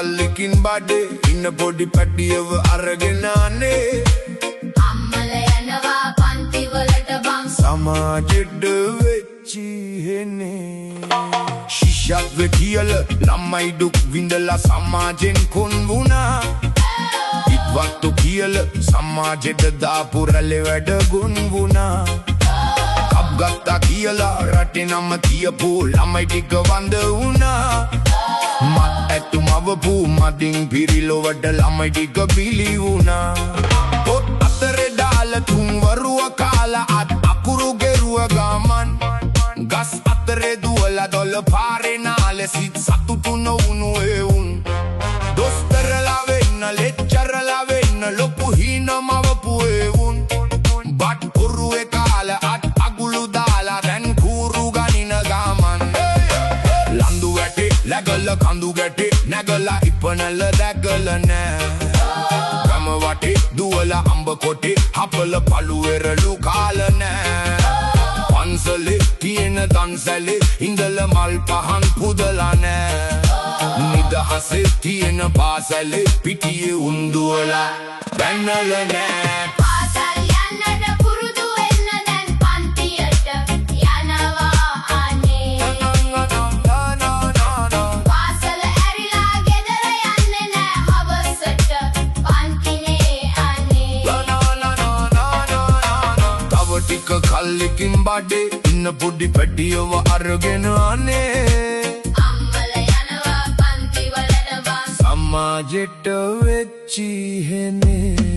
කල්ලකින් බඩේ ඉන්න පොඩි පැටියව අරගෙන අනේ අම්මල යනවා පන්තිවලට බං සමාජෙට වෙච්චි හෙනේ ශිෂ්‍යත්ව කියල ළමයි දුක් විඳලා සමාජෙන් කොන් වුණා ඉත්වත්තු කියල සමාජෙට දාපු රැලෙ වැඩ ගුන් වුණා කප්ගත්තා කියලා රටේ නම තියපු ළමයි ටික වඳ වුණා මත් ඇත්තු මවපු මදින් පිරිලොවට ළමයි ටික බිලි වුණා පොත් අතරේ දාල තුන්වරුව කාලා අත් අකුරු ගෙරුව ගමන් ගස් අතරේ දුවලා දොළ පාරේ නාලේ සිත් සතුටු නොවුණු එවුන් දොස්තරලා වෙන්න ලෙච්චරලා වෙන්න ලොකු හීන මවපු එවුන් බත් පුරුවේ කාලා අත් අගුළු දාලා දැන් කූරු ගනින ගමන් ලන්දු වැටේ läගල කඳු ගැටේ නැගලා ඉපනල දැකල නෑ ගම වටේ දුවලා අම්බ කොටේ හපල පළු වෙරළු කාල නෑ පන්සලේ තියෙන දන්සලේ ඉඳල මල් පහන් පුදලා නෑ නිදහසේ තියෙන පාසලේ පිටියේ උන්දුවලා බැන්නල නෑ පාසල් යන්නට පුරුදු වෙන්න දැන් පන්තියට යනවා අනේ පාසල ඇරිලා ගෙදර යන්නේ නෑ හවසට පන්තිනේ අනේ තව ටික කල්ලකින් බඩේ ඉන්න පොඩි පැටියව අරගෙන අනේ අම්මල යනවා පන්තිවලට බං සමාජෙට වෙච්චි හෙනේ